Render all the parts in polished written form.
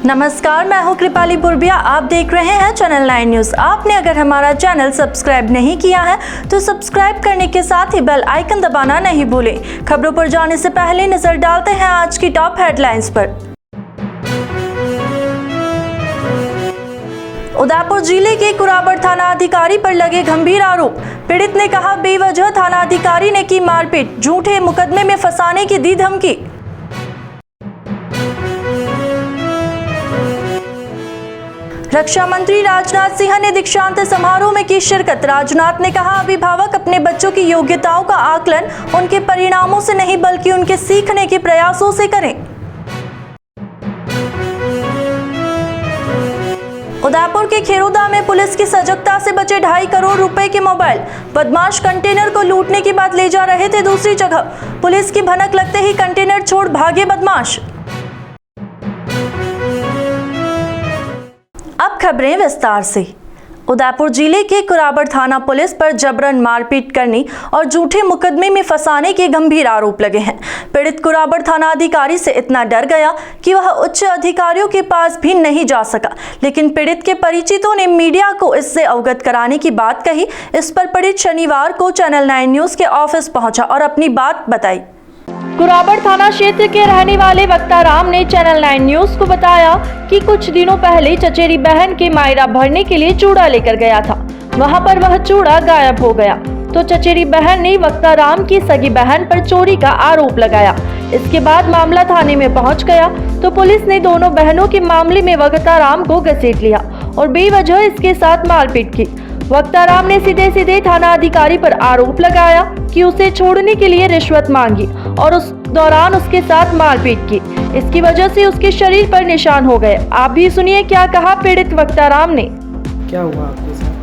नमस्कार, मैं हूं कृपाली बुर्बिया। आप देख रहे हैं चैनल 9 न्यूज़। आपने अगर हमारा चैनल सब्सक्राइब नहीं किया है तो सब्सक्राइब करने के साथ ही बेल आइकन दबाना नहीं भूलें। खबरों पर जाने से पहले नजर डालते हैं आज की टॉप हेडलाइंस पर। उदयपुर जिले के कुराबड़ थाना अधिकारी पर लगे गंभीर आरोप। पीड़ित ने कहा, बेवजह थाना अधिकारी ने की मारपीट, झूठे मुकदमे में फंसाने की दी धमकी। रक्षा मंत्री राजनाथ सिंह ने दीक्षांत समारोह में की शिरकत। राजनाथ ने कहा, अभिभावक अपने बच्चों की योग्यताओं का आकलन उनके परिणामों से नहीं बल्कि उनके सीखने के प्रयासों से करें। उदयपुर के खेरोदा में पुलिस की सजगता से बचे 2.5 करोड़ रुपए के मोबाइल। बदमाश कंटेनर को लूटने के बाद ले जा रहे थे दूसरी जगह। पुलिस की भनक लगते ही कंटेनर छोड़ भागे बदमाश। अब खबरें विस्तार से। उदयपुर जिले के कुराबड़ थाना पुलिस पर जबरन मारपीट करने और झूठे मुकदमे में फंसाने के गंभीर आरोप लगे हैं। पीड़ित कुराबड़ थाना अधिकारी से इतना डर गया कि वह उच्च अधिकारियों के पास भी नहीं जा सका, लेकिन पीड़ित के परिचितों ने मीडिया को इससे अवगत कराने की बात कही। इस पर पीड़ित शनिवार को चैनल 9 न्यूज़ के ऑफिस पहुंचा और अपनी बात बताई। कुराबड़ थाना क्षेत्र के रहने वाले वक्ता राम ने चैनल 9 न्यूज़ को बताया कि कुछ दिनों पहले चचेरी बहन के मायरा भरने के लिए चूड़ा लेकर गया था। वहां पर वह चूड़ा गायब हो गया तो चचेरी बहन ने वक्ता राम की सगी बहन पर चोरी का आरोप लगाया। इसके बाद मामला थाने में पहुंच गया तो पुलिस ने दोनों बहनों के मामले में वक्ता राम को घसीट लिया और बेवजह इसके साथ मारपीट की। वक्ता राम ने सीधे सीधे थाना अधिकारी पर आरोप लगाया कि उसे छोड़ने के लिए रिश्वत मांगी और उस दौरान उसके साथ मारपीट की। इसकी वजह से उसके शरीर पर निशान हो गए। आप भी सुनिए क्या कहा पीड़ित वक्ता राम ने। क्या हुआ आपके साथ?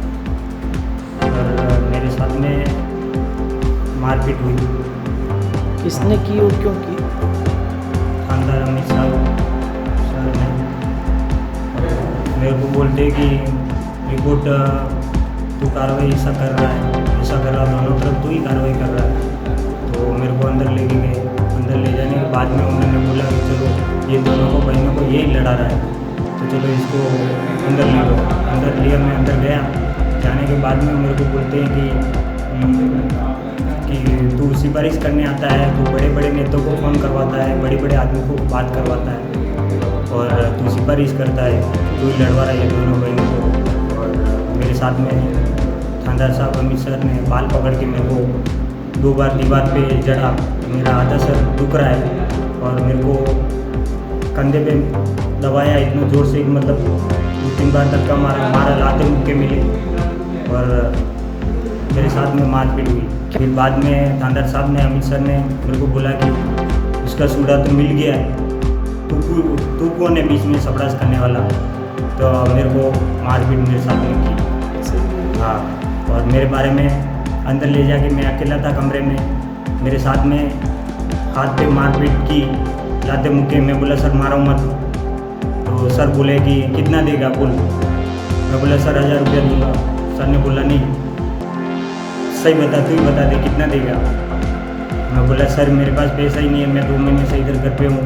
मेरे साथ में मारपीट हुई। किसने की और क्यों की? थानेदार अमित साहब सर ने मेरे को बोलते कि रिपोर्ट तू कार्रवाई ऐसा कर रहा है, ऐसा कर रहा, दोनों तरफ तू ही कार्रवाई कर रहा है। तो मेरे को अंदर लेके गए। अंदर ले जाने के बाद में उन्होंने बोला कि चलो ये दोनों को बहनों को यही लड़ा रहा है तो चलो इसको अंदर ले लो। अंदर लिया, मैं अंदर गया। जाने के बाद में मेरे को बोलते हैं कि तू सिफारिश करने आता है, तू बड़े बड़े नेताओं को फ़ोन करवाता है, बड़े बड़े आदमी को बात करवाता है और तू सिफारिश करता है, तू ही लड़वा रहा है दोनों बहनों को। और मेरे साथ में थानेदार साहब अमित सर ने बाल पकड़ के मेरे को 2 बार दीवार पे जड़ा। मेरा आधा सर दुख रहा है और मेरे को कंधे पे दबाया इतना ज़ोर से, मतलब 2-3 बार धक्का मारा लाते मुक्के मिले और मेरे साथ में मारपीट हुई। फिर बाद में थानेदार साहब ने अमित सर ने मेरे को बोला कि उसका सूड़ा तो मिल गया है, तू कौन है बीच में सपरास करने वाला। तो मेरे को मारपीट मेरे साथ में की। हाँ, और मेरे बारे में अंदर ले जाके मैं अकेला था कमरे में, मेरे साथ में हाथ पे मारपीट की, लाते मुक्के। मैं बोला सर मारो मत। तो सर बोले कि कितना देगा बोल। मैं बोला सर 1000 रुपया दूंगा। सर ने बोला नहीं, सही बता, तू ही बता दे कितना देगा। मैं बोला सर मेरे पास पैसा ही नहीं है, मैं 2 महीने से इधर घर पे हूँ,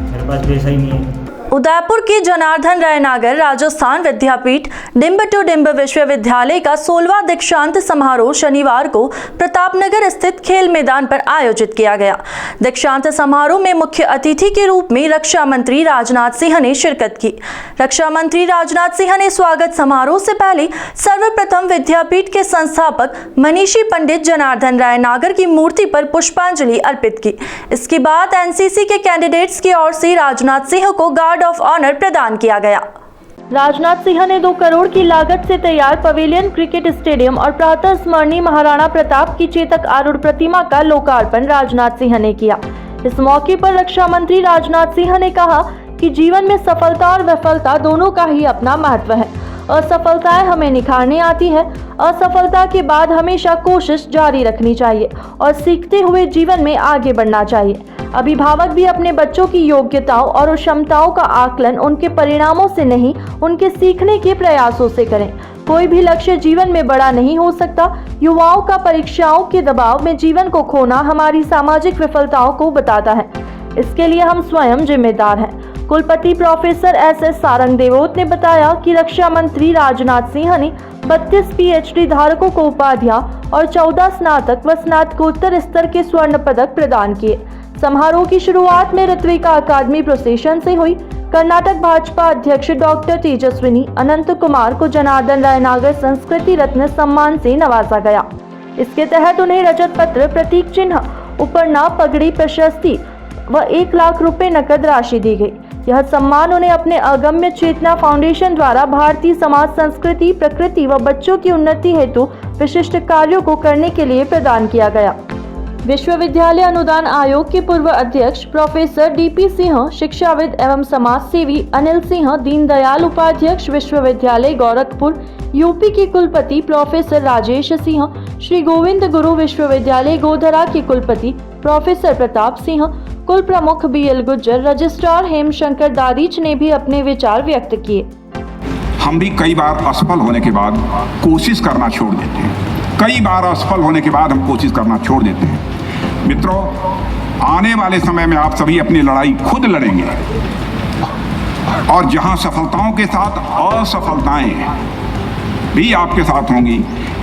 मेरे पास पैसा ही नहीं है। उदयपुर के जनार्दन रायनगर राजस्थान विद्यापीठ डिंब टू डिंब विश्वविद्यालय का 16वां दीक्षांत समारोह शनिवार को प्रतापनगर स्थित खेल मैदान पर आयोजित किया गया। दीक्षांत समारोह में मुख्य अतिथि के रूप में रक्षा मंत्री राजनाथ सिंह ने शिरकत की। रक्षा मंत्री राजनाथ सिंह ने स्वागत समारोह से पहले सर्वप्रथम विद्यापीठ के संस्थापक मनीषी पंडित जनार्दन रायनगर की मूर्ति पर पुष्पांजलि अर्पित की। इसके बाद एनसीसी के कैंडिडेट्स की ओर से राजनाथ सिंह को गार्ड ऑफ ऑनर प्रदान किया गया। राजनाथ सिंह ने 2 करोड़ की लागत से तैयार पवेलियन क्रिकेट स्टेडियम और प्रातः स्मरणीय महाराणा प्रताप की चेतक आरूढ़ प्रतिमा का लोकार्पण राजनाथ सिंह ने किया। इस मौके पर रक्षा मंत्री राजनाथ सिंह ने कहा कि जीवन में सफलता और विफलता दोनों का ही अपना महत्व है। असफलताएं हमें निखारने आती है। असफलता के बाद हमेशा कोशिश जारी रखनी चाहिए और सीखते हुए जीवन में आगे बढ़ना चाहिए। अभिभावक भी अपने बच्चों की योग्यताओं और क्षमताओं का आकलन उनके परिणामों से नहीं, उनके सीखने के प्रयासों से करें। कोई भी लक्ष्य जीवन में बड़ा नहीं हो सकता। युवाओं का परीक्षाओं के दबाव में जीवन को खोना हमारी सामाजिक विफलताओं को बताता है। इसके लिए हम स्वयं जिम्मेदार हैं। कुलपति प्रोफेसर एस सारंग देवोत ने बताया कि रक्षा मंत्री राजनाथ सिंह ने 32 PhD धारकों को उपाधियां और 14 स्नातक व स्नातकोत्तर स्तर के स्वर्ण पदक प्रदान किए। समारोह की शुरुआत में ऋत्विका अकादमी प्रोसेशन से हुई। कर्नाटक भाजपा अध्यक्ष डॉक्टर तेजस्विनी अनंत कुमार को जनार्दन रायनागर संस्कृति रत्न सम्मान से नवाजा गया। इसके तहत उन्हें रजत पत्र, प्रतीक चिन्ह, उपरना, पगड़ी, प्रशस्ति व 1 लाख रुपए नकद राशि दी गई। यह सम्मान उन्हें अपने अगम्य चेतना फाउंडेशन द्वारा भारतीय समाज, संस्कृति, प्रकृति व बच्चों की उन्नति हेतु विशिष्ट कार्यों को करने के लिए प्रदान किया गया। विश्वविद्यालय अनुदान आयोग के पूर्व अध्यक्ष प्रोफेसर DP सिंह, शिक्षाविद एवं समाज सेवी अनिल सिंह, दीनदयाल उपाध्याय विश्वविद्यालय गोरखपुर यूपी के कुलपति प्रोफेसर राजेश सिंह, श्री गोविंद गुरु विश्वविद्यालय गोधरा के कुलपति प्रोफेसर प्रताप सिंह, कुल प्रमुख BL गुज्जर, रजिस्ट्रार हेमशंकर दादीच ने भी अपने विचार व्यक्त किए। हम भी कई बार असफल होने के बाद कोशिश करना छोड़ देते हैं। कई बार असफल होने के बाद हम कोशिश करना छोड़ देते हैं। मित्रों, आने वाले समय में आप सभी अपनी लड़ाई खुद लड़ेंगे और जहां सफलताओं के साथ असफलताएं भी आपके साथ होंगी,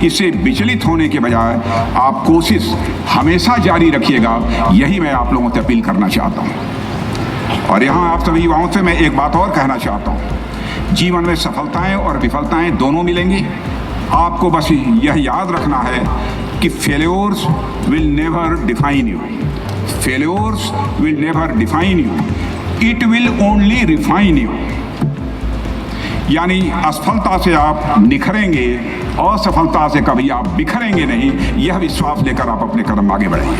इससे विचलित होने के बजाय आप कोशिश हमेशा जारी रखिएगा। यही मैं आप लोगों से अपील करना चाहता हूं। और यहाँ आप सभी युवाओं से मैं एक बात और कहना चाहता हूं। जीवन में सफलताएं और विफलताएं दोनों मिलेंगी। आपको बस यह याद रखना है कि failures will never define you. Failures will never define you, it will only refine you. यानी असफलता से आप निखरेंगे, असफलता से कभी आप बिखरेंगे नहीं। यह विश्वास लेकर आप अपने कदम आगे बढ़ेंगे।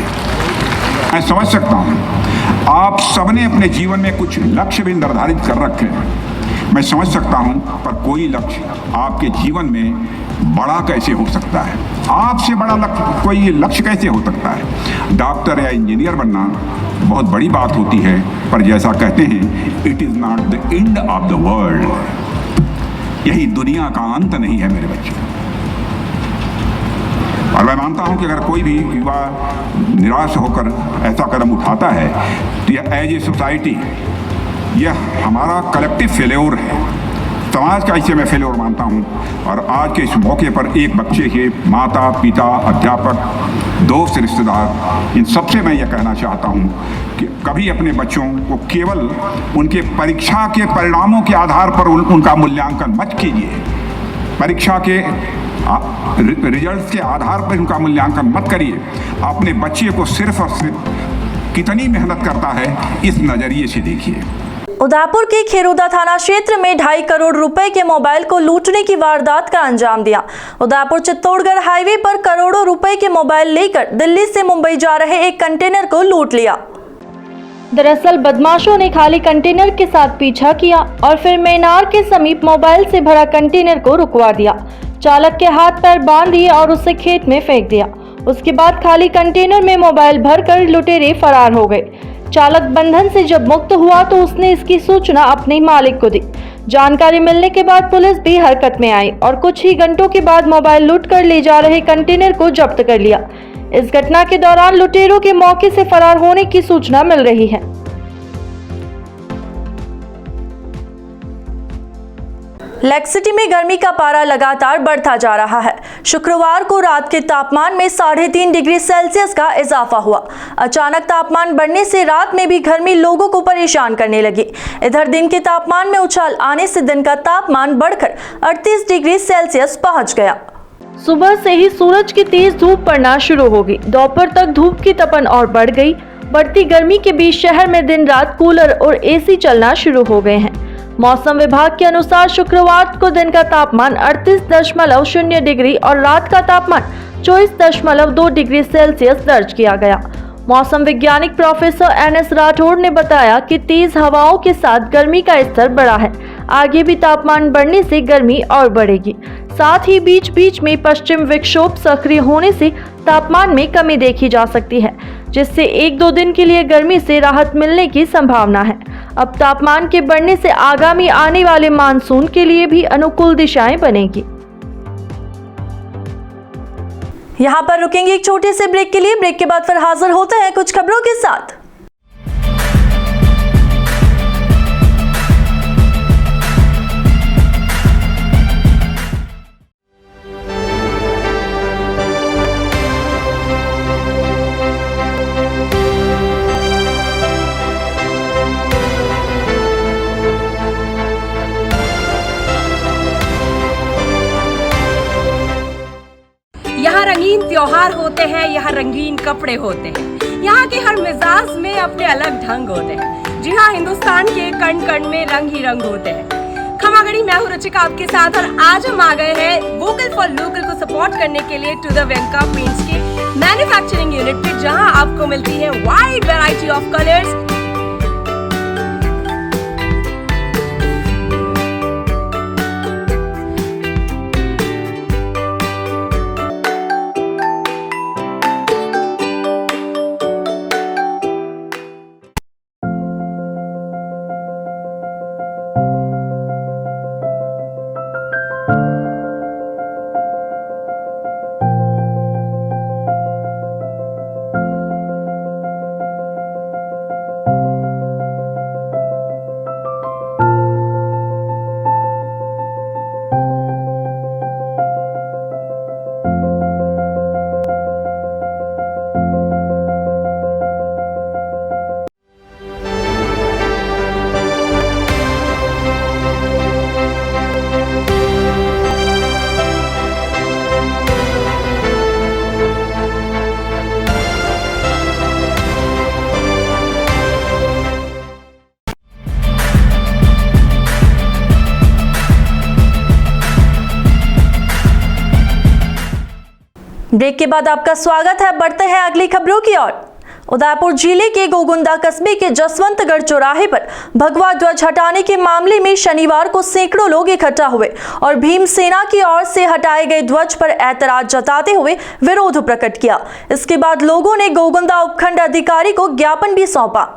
मैं समझ सकता हूँ आप सबने अपने जीवन में कुछ लक्ष्य भी निर्धारित कर रखे हैं। मैं समझ सकता हूँ, पर कोई लक्ष्य आपके जीवन में बड़ा कैसे हो सकता है? आपसे बड़ा लक्ष्य कोई लक्ष्य कैसे हो सकता है? डॉक्टर या इंजीनियर बनना बहुत बड़ी बात होती है, पर जैसा कहते हैं, it is not the end of the world. यही दुनिया का अंत नहीं है मेरे बच्चे। और मैं मानता हूं कि अगर कोई भी युवा निराश होकर ऐसा कदम उठाता है तो यह एज ए सोसाइटी, यह हमारा कलेक्टिव फेल्योर है। समाज का इसे मैं फेल्योर मानता हूं। और आज के इस मौके पर एक बच्चे के माता, पिता, अध्यापक, दोस्त, रिश्तेदार, इन सबसे मैं यह कहना चाहता हूं कि कभी अपने बच्चों को केवल उनके परीक्षा के परिणामों के आधार पर उनका मूल्यांकन मत कीजिए। परीक्षा के रिजल्ट के आधार पर उनका मूल्यांकन मत करिए। अपने बच्चे को सिर्फ और सिर्फ कितनी मेहनत करता है, इस नज़रिए से देखिए। उदयपुर के खेरुदा थाना क्षेत्र में 2.5 करोड़ रुपए के मोबाइल को लूटने की वारदात का अंजाम दिया। उदयपुर चित्तौड़गढ़ हाईवे पर करोड़ों रुपए के मोबाइल लेकर दिल्ली से मुंबई जा रहे एक कंटेनर को लूट लिया। दरअसल बदमाशों ने खाली कंटेनर के साथ पीछा किया और फिर मैनार के समीप मोबाइल से भरा कंटेनर को रुकवा दिया। चालक के हाथ पैर बांध दिए और उसे खेत में फेंक दिया। उसके बाद खाली कंटेनर में मोबाइल भरकर लुटेरे फरार हो गए। चालक बंधन से जब मुक्त हुआ तो उसने इसकी सूचना अपने मालिक को दी। जानकारी मिलने के बाद पुलिस भी हरकत में आई और कुछ ही घंटों के बाद मोबाइल लूट कर ले जा रहे कंटेनर को जब्त कर लिया। इस घटना के दौरान लुटेरों के मौके से फरार होने की सूचना मिल रही है। लेक सिटी में गर्मी का पारा लगातार बढ़ता जा रहा है। शुक्रवार को रात के तापमान में 3.5 डिग्री सेल्सियस का इजाफा हुआ। अचानक तापमान बढ़ने से रात में भी गर्मी लोगों को परेशान करने लगी। इधर दिन के तापमान में उछाल आने से दिन का तापमान बढ़कर 38 डिग्री सेल्सियस पहुंच गया। सुबह से ही सूरज की तेज धूप पड़ना शुरू हो गई। दोपहर तक धूप की तपन और बढ़ गई। बढ़ती गर्मी के बीच शहर में दिन रात कूलर और AC चलना शुरू हो गए हैं। मौसम विभाग के अनुसार शुक्रवार को दिन का तापमान 38.0 डिग्री और रात का तापमान 24.2 डिग्री सेल्सियस दर्ज किया गया। मौसम वैज्ञानिक प्रोफेसर NS राठौड़ ने बताया कि तेज हवाओं के साथ गर्मी का स्तर बढ़ा है। आगे भी तापमान बढ़ने से गर्मी और बढ़ेगी। साथ ही बीच बीच में पश्चिम विक्षोभ सक्रिय होने से तापमान में कमी देखी जा सकती है, जिससे 1-2 दिन के लिए गर्मी से राहत मिलने की संभावना है। अब तापमान के बढ़ने से आगामी आने वाले मानसून के लिए भी अनुकूल दिशाएं बनेगी। यहाँ पर रुकेंगे एक छोटे से ब्रेक के लिए। ब्रेक के बाद फिर हाजिर होते हैं कुछ खबरों के साथ। त्योहार होते हैं, यहाँ रंगीन कपड़े होते हैं, यहाँ के हर मिजाज में अपने अलग ढंग होते हैं। जी हाँ, हिंदुस्तान के कण कण में रंग ही रंग होते हैं। खमागड़ी, मैं हूँ रुचिका आपके साथ और आज हम आ गए हैं वोकल फॉर लोकल को सपोर्ट करने के लिए टू द वेंका पेंट्स के मैन्युफैक्चरिंग यूनिट पे, जहाँ आपको मिलती है wide variety of colours. Break के बाद आपका स्वागत है। बढ़ते हैं अगली खबरों की ओर। उदयपुर जिले के गोगुंदा कस्बे के जसवंतगढ़ चौराहे पर भगवा ध्वज हटाने के मामले में शनिवार को सैकड़ों लोग इकट्ठा हुए और भीमसेना की ओर से हटाए गए ध्वज पर ऐतराज जताते हुए विरोध प्रकट किया। इसके बाद लोगों ने गोगुंदा उपखंड अधिकारी को ज्ञापन भी सौंपा।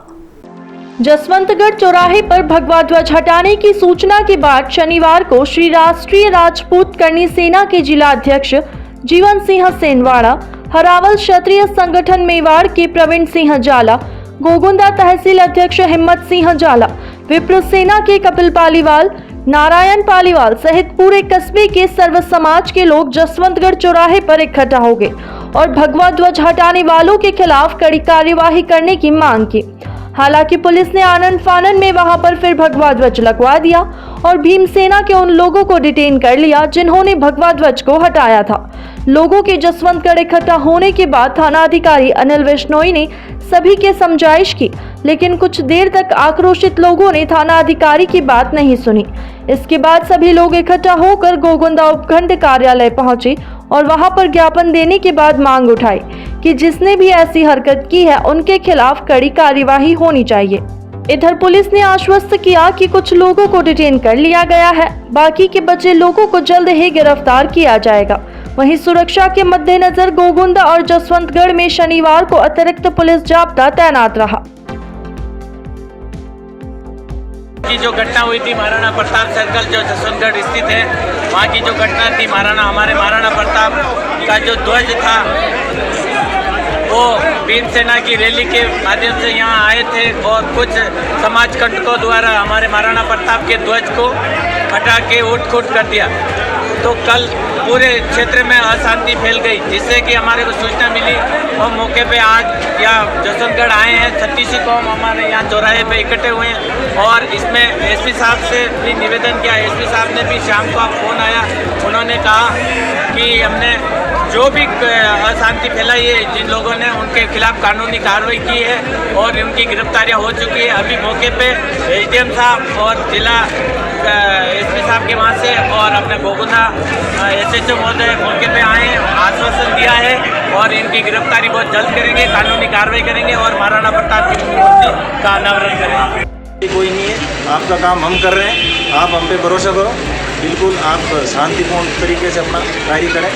जसवंतगढ़ चौराहे पर भगवा ध्वज हटाने की सूचना के बाद शनिवार को श्री राष्ट्रीय राजपूत करनी सेना के जिला अध्यक्ष जीवन सिंह सेनवाड़ा, हरावल क्षत्रिय संगठन मेवाड़ के प्रवीण सिंह जाला, गोगुंदा तहसील अध्यक्ष हिम्मत सिंह जाला, विप्र सेना के कपिल पालीवाल, नारायण पालीवाल सहित पूरे कस्बे के सर्व समाज के लोग जसवंतगढ़ चौराहे पर इकट्ठा हो गए और भगवा ध्वज हटाने वालों के खिलाफ कड़ी कार्यवाही करने की मांग की। हालांकि पुलिस ने आनन फानन में वहां पर फिर भगवा ध्वज लगवा दिया और भीमसेना के उन लोगों को डिटेन कर लिया जिन्होंने भगवा ध्वज को हटाया था। लोगों के जसवंतगढ़ इकट्ठा होने के बाद थाना अधिकारी अनिल बिश्नोई ने सभी के समझाइश की, लेकिन कुछ देर तक आक्रोशित लोगों ने थाना अधिकारी की बात नहीं सुनी। इसके बाद सभी लोग इकट्ठा होकर गोगुंदा उपखंड कार्यालय पहुंचे और वहां पर ज्ञापन देने के बाद मांग उठाई कि जिसने भी ऐसी हरकत की है उनके खिलाफ कड़ी कार्यवाही होनी चाहिए। इधर पुलिस ने आश्वस्त किया कि कुछ लोगों को डिटेन कर लिया गया है, बाकी के बचे लोगों को जल्द ही गिरफ्तार किया जाएगा। वहीं सुरक्षा के मद्देनजर गोगुंदा और जसवंतगढ़ में शनिवार को अतिरिक्त पुलिस जाब्ता तैनात रहा। की जो घटना हुई थी महाराणा प्रताप सर्कल जो जसवंतगढ़ स्थित है, वहाँ की जो घटना थी हमारे महाराणा प्रताप का जो ध्वज था वो भीमसेना की रैली के माध्यम से यहाँ आए थे और कुछ समाज कंटकों द्वारा हमारे महाराणा प्रताप के ध्वज को हटा के उठ-खुट कर दिया। तो कल पूरे क्षेत्र में अशांति फैल गई, जिससे कि हमारे को सूचना मिली। हम मौके पे आज यहाँ जसवंतगढ़ आए हैं, 36 कौम हमारे यहाँ चौराहे पे इकट्ठे हुए हैं और इसमें एसपी साहब से भी निवेदन किया। एसपी साहब ने भी शाम को फ़ोन आया, उन्होंने कहा कि हमने जो भी अशांति फैलाई है जिन लोगों ने उनके खिलाफ कानूनी कार्रवाई की है और उनकी गिरफ्तारियां हो चुकी है। अभी मौके पे एसडीएम साहब और जिला एसपी साहब के वहाँ से और अपने गोगुंदा एसएचओ महोदय मौके पे आए, आश्वासन दिया है और इनकी गिरफ्तारी बहुत जल्द करेंगे, कानूनी कार्रवाई करेंगे और महाराणा प्रताप की मूर्ति का अनावरण करेंगे। कोई नहीं है, आपका काम हम कर रहे हैं, आप हम पे भरोसा करो। बिल्कुल आप शांतिपूर्ण तरीके से अपना कार्य करें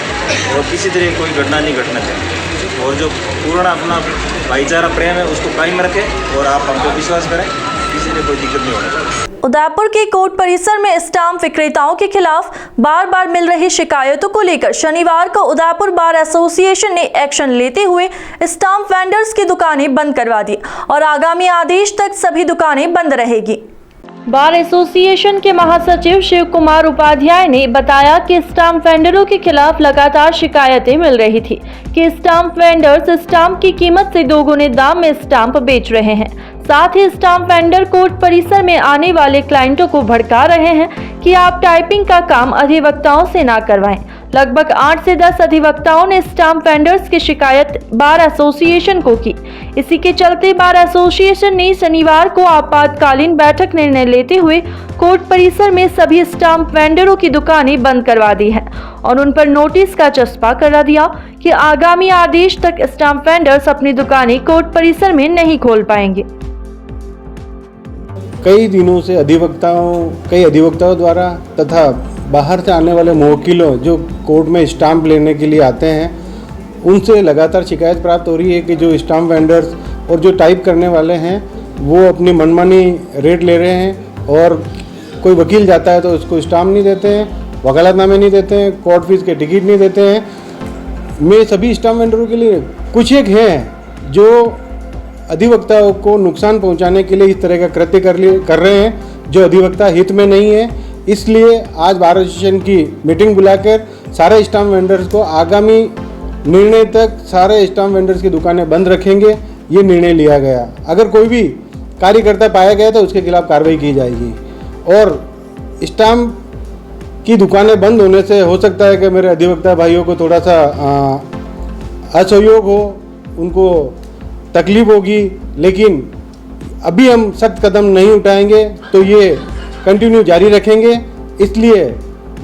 और किसी तरह कोई घटना नहीं घटना चाहिए और जो पूर्ण अपना भाईचारा प्रेम है उसको कायम रखें और आप हम पे विश्वास करें, किसी ने कोई दिक्कत नहीं होने चाहिए। उदयपुर के कोर्ट परिसर में स्टाम्प विक्रेताओं के खिलाफ बार बार मिल रही शिकायतों को लेकर शनिवार को उदयपुर बार एसोसिएशन ने एक्शन लेते हुए स्टाम्प वेंडर्स की दुकानें बंद करवा दी और आगामी आदेश तक सभी दुकानें बंद रहेगी। बार एसोसिएशन के महासचिव शिव कुमार उपाध्याय ने बताया कि स्टाम्प वेंडरों के खिलाफ लगातार शिकायतें मिल रही थी कि स्टाम्प वेंडर्स स्टाम्प की कीमत से दोगुने दाम में स्टाम्प बेच रहे हैं। साथ ही स्टाम्प वेंडर कोर्ट परिसर में आने वाले क्लाइंटों को भड़का रहे हैं कि आप टाइपिंग का काम अधिवक्ताओं से ना करवाएं। लगभग 8 से 10 अधिवक्ताओं ने स्टाम्प वेंडर्स की शिकायत बार एसोसिएशन को की। इसी के चलते बार एसोसिएशन ने शनिवार को आपातकालीन बैठक निर्णय लेते हुए कोर्ट परिसर में सभी स्टाम्प वेंडरों की दुकानें बंद करवा दी हैं और उन पर नोटिस का चस्पा करा दिया कि आगामी आदेश तक स्टाम्प वेंडर्स अपनी दुकानें कोर्ट परिसर में नहीं खोल पाएंगे। कई दिनों से कई अधिवक्ताओं द्वारा तथा बाहर से आने वाले मुवक्किलों जो कोर्ट में स्टाम्प लेने के लिए आते हैं, उनसे लगातार शिकायत प्राप्त हो रही है कि जो स्टाम्प वेंडर्स और जो टाइप करने वाले हैं वो अपनी मनमानी रेट ले रहे हैं और कोई वकील जाता है तो उसको स्टाम्प नहीं देते हैं, वकालतनामे नहीं देते हैं, कोर्ट फीस के टिकट नहीं देते हैं। मैं सभी स्टाम्प वेंडरों के लिए कुछ एक हैं जो अधिवक्ताओं को नुकसान पहुंचाने के लिए इस तरह का कृत्य कर रहे हैं जो अधिवक्ता हित में नहीं है। इसलिए आज बार एसोसिएशन की मीटिंग बुलाकर सारे स्टाम्प वेंडर्स को आगामी निर्णय तक सारे स्टाम्प वेंडर्स की दुकानें बंद रखेंगे, ये निर्णय लिया गया। अगर कोई भी कार्यकर्ता पाया गया तो उसके खिलाफ कार्रवाई की जाएगी और स्टाम्प की दुकानें बंद होने से हो सकता है कि मेरे अधिवक्ता भाइयों को थोड़ा सा असहयोग हो, उनको तकलीफ होगी, लेकिन अभी हम सख्त कदम नहीं उठाएंगे तो ये कंटिन्यू जारी रखेंगे। इसलिए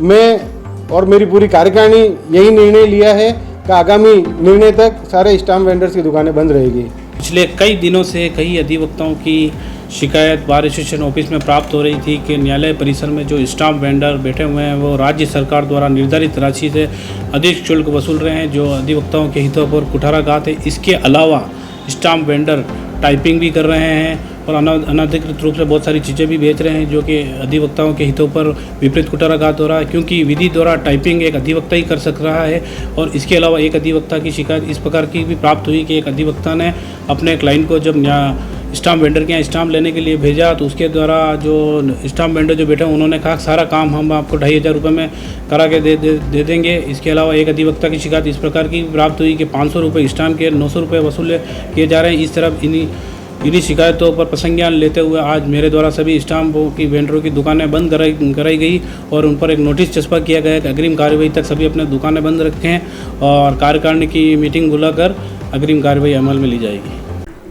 मैं और मेरी पूरी कार्यकारिणी यही निर्णय लिया है कि आगामी निर्णय तक सारे स्टाम्प वेंडर्स की दुकानें बंद रहेगी। पिछले कई दिनों से कई अधिवक्ताओं की शिकायत बार एसोसिएशन ऑफिस में प्राप्त हो रही थी कि न्यायालय परिसर में जो स्टाम्प वेंडर बैठे हुए हैं वो राज्य सरकार द्वारा निर्धारित राशि से अधिक शुल्क वसूल रहे हैं, जो अधिवक्ताओं के हितों पर कुठाराघात है। इसके अलावा स्टाम्प वेंडर टाइपिंग भी कर रहे हैं और अनधिकृत रूप से बहुत सारी चीज़ें भी बेच रहे हैं, जो कि अधिवक्ताओं के हितों पर विपरीत कुठाराघात हो रहा है, क्योंकि विधि द्वारा टाइपिंग एक अधिवक्ता ही कर सक रहा है। और इसके अलावा एक अधिवक्ता की शिकायत इस प्रकार की भी प्राप्त हुई कि एक अधिवक्ता ने अपने क्लाइंट को जब स्टाम्प वेंडर के यहाँ स्टाम्प लेने के लिए भेजा तो उसके द्वारा जो स्टाम्प वेंडर जो बैठे उन्होंने कहा सारा काम हम आपको 2500 रुपये में करा के दे देंगे। इसके अलावा एक अधिवक्ता की शिकायत इस प्रकार की प्राप्त हुई कि 500 रुपये स्टाम्प के 900 रुपये वसूल किए जा रहे हैं। इस तरह इन्हीं शिकायतों पर प्रसंज्ञान लेते हुए आज मेरे द्वारा सभी स्टाम्पों की वेंडरों की दुकानें बंद कराई गई और उन पर एक नोटिस चस्पा किया गया कि अग्रिम कार्रवाई तक सभी अपने दुकानें बंद रखें और कार्यकारिणी की मीटिंग बुलाकर अग्रिम कार्रवाई अमल में ली जाएगी।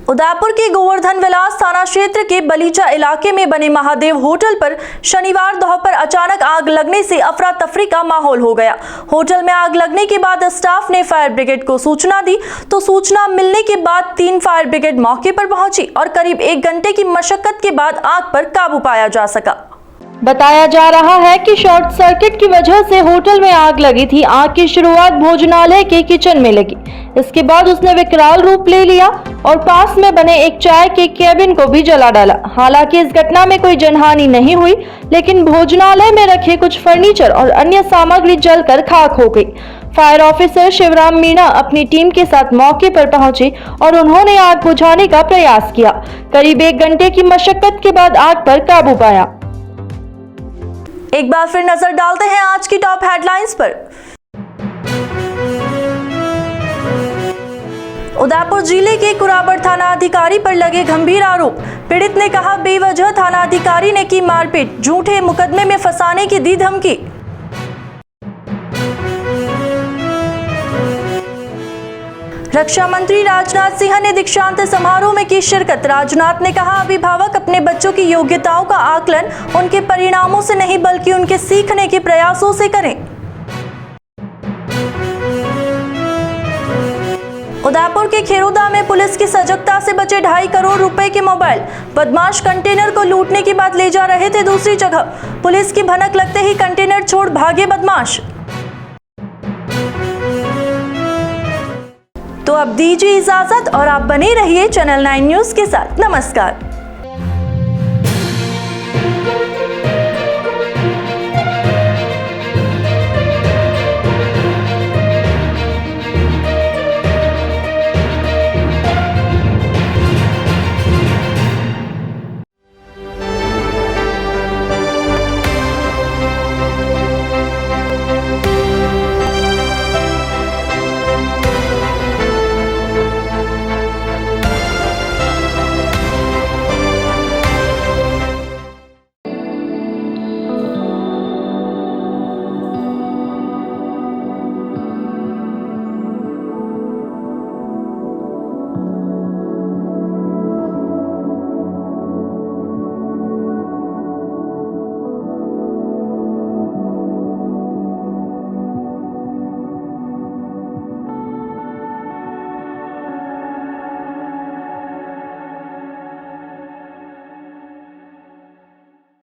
उदयपुर के गोवर्धन विलास थाना क्षेत्र के बलीचा इलाके में बने महादेव होटल पर शनिवार दोपहर अचानक आग लगने से अफरा तफरी का माहौल हो गया। होटल में आग लगने के बाद स्टाफ ने फायर ब्रिगेड को सूचना दी तो सूचना मिलने के बाद 3 फायर ब्रिगेड मौके पर पहुंची और करीब 1 घंटे की मशक्कत के बाद आग पर काबू पाया जा सका। बताया जा रहा है कि शॉर्ट सर्किट की वजह से होटल में आग लगी थी। आग की शुरुआत भोजनालय के किचन में लगी, इसके बाद उसने विकराल रूप ले लिया और पास में बने एक चाय के केबिन को भी जला डाला। हालांकि इस घटना में कोई जनहानि नहीं हुई, लेकिन भोजनालय में रखे कुछ फर्नीचर और अन्य सामग्री जलकर खाक हो गई। फायर ऑफिसर शिवराम मीणा अपनी टीम के साथ मौके पर पहुंचे और उन्होंने आग बुझाने का प्रयास किया। करीब 1 घंटे की मशक्कत के बाद आग पर काबू पाया। एक बार फिर नजर डालते हैं आज की टॉप हेडलाइंस पर। उदयपुर जिले के कुराबड़ थाना अधिकारी पर लगे गंभीर आरोप। पीड़ित ने कहा बेवजह थाना अधिकारी ने की मारपीट, झूठे मुकदमे में फंसाने की दी धमकी। रक्षा मंत्री राजनाथ सिंह ने दीक्षांत समारोह में की शिरकत। राजनाथ ने कहा अभिभावक अपने बच्चों की योग्यताओं का आकलन उनके परिणामों से नहीं बल्कि उनके सीखने के प्रयासों से करें। उदयपुर के खेरोदा में पुलिस की सजगता से बचे 2.5 करोड़ रुपए के मोबाइल। बदमाश कंटेनर को लूटने के बाद ले जा रहे थे दूसरी जगह। पुलिस की भनक लगते ही कंटेनर छोड़ भागे बदमाश। तो अब दीजिए इजाजत और आप बने रहिए चैनल 9 न्यूज़ के साथ। नमस्कार।